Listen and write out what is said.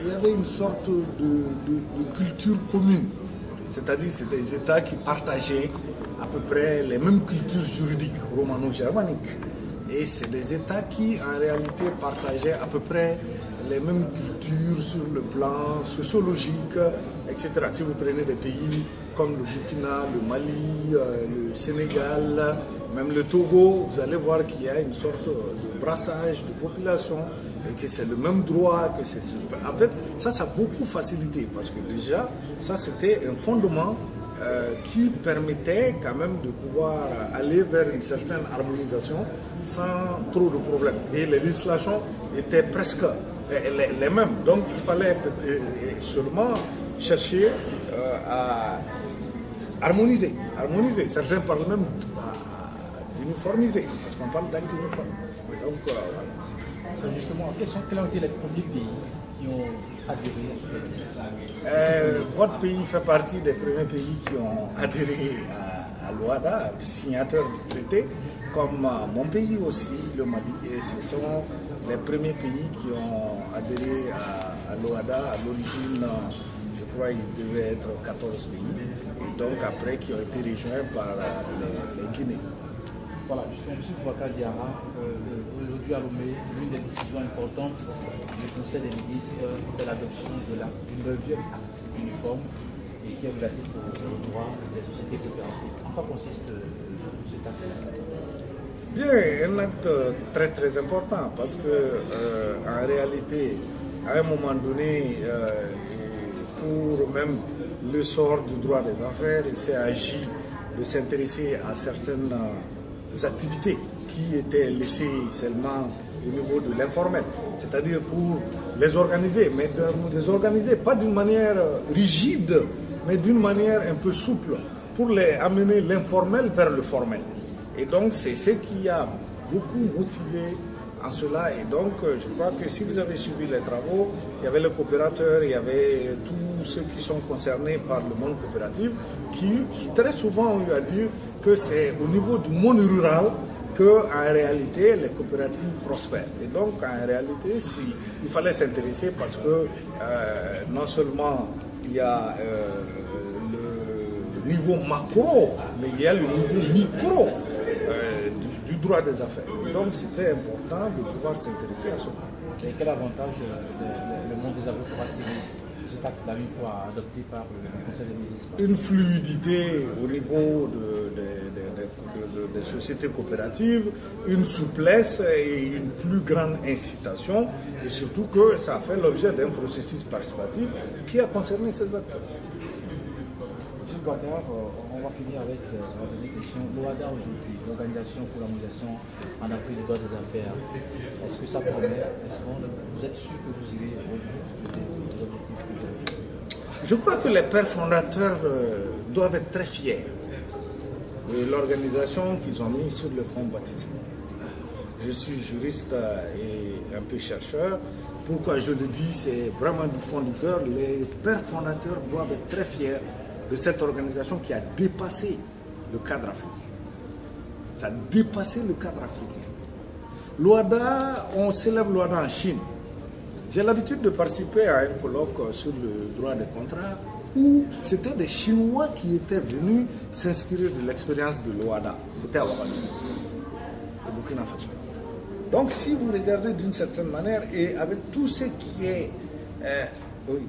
il y avait une sorte de culture commune. C'est-à-dire c'est des États qui partageaient à peu près les mêmes cultures juridiques romano-germaniques. Et c'est des États qui en réalité partageaient à peu près les mêmes cultures sur le plan sociologique, etc. Si vous prenez des pays comme le Burkina, le Mali, le Sénégal, même le Togo, vous allez voir qu'il y a une sorte de brassage de population et que c'est le même droit, que c'est... En fait, ça a beaucoup facilité parce que déjà, ça c'était un fondement qui permettait quand même de pouvoir aller vers une certaine harmonisation sans trop de problèmes. Et les législations étaient presque les mêmes. Donc il fallait seulement chercher à harmoniser. Certains parlent même d'uniformiser, parce qu'on parle d'acte uniforme. Donc voilà. Justement, quels ont été les premiers pays qui ont adhéré? Votre pays fait partie des premiers pays qui ont adhéré à l'OHADA, signateur du traité, comme mon pays aussi, le Mali. Et ce sont les premiers pays qui ont adhéré à l'OHADA. À l'origine, je crois qu'il devait être 14 pays. Et donc après, qui ont été rejoints par les Guinéens. Voilà, justement, M. Boubacar Diarra, aujourd'hui à Lomé, l'une des décisions importantes du Conseil des ministres, c'est l'adoption du 9e acte uniforme et qui est relatif aux droits des sociétés coopératives. En quoi consiste cet acte? Bien, un acte très très important parce que en réalité, à un moment donné, pour même le sort du droit des affaires, il s'est agi de s'intéresser à certaines activités qui étaient laissées seulement au niveau de l'informel, c'est-à-dire pour les organiser, mais de les organiser pas d'une manière rigide, mais d'une manière un peu souple, pour les amener l'informel vers le formel. Et donc c'est ce qui a beaucoup motivé en cela. Et donc je crois que si vous avez suivi les travaux, il y avait les coopérateurs, il y avait tous ceux qui sont concernés par le monde coopératif, qui très souvent ont eu à dire que c'est au niveau du monde rural qu'en réalité les coopératives prospèrent. Et donc en réalité, il fallait s'intéresser parce que non seulement il y a le niveau macro, mais il y a le niveau micro du droit des affaires. Donc c'était important de pouvoir s'intéresser à cela. Et quel avantage le monde des avocats a tiré de cet acte-là une fois adopté par le Conseil des ministres? Une fluidité au niveau des sociétés coopératives, une souplesse et une plus grande incitation, et surtout que ça a fait l'objet d'un processus participatif qui a concerné ces acteurs. M. Boubacar, on va finir avec la dernière question. L'OHADA aujourd'hui, l'Organisation pour l'harmonisation en Afrique du droit des affaires, est-ce que ça promet? Est-ce que vous êtes sûr que vous irez au bout des objectifs? Je crois que les pères fondateurs doivent être très fiers de l'organisation qu'ils ont mise sur le front baptismal. Je suis juriste et un peu chercheur. Pourquoi je le dis, c'est vraiment du fond du cœur. Les pères fondateurs doivent être très fiers de cette organisation qui a dépassé le cadre africain. Ça a dépassé le cadre africain. L'OHADA, on célèbre l'OHADA en Chine. J'ai l'habitude de participer à un colloque sur le droit des contrats où c'était des Chinois qui étaient venus s'inspirer de l'expérience de l'OHADA. C'était à Ouagadougou, au Burkina Faso. Donc si vous regardez d'une certaine manière, et avec tout ce qui est... oui.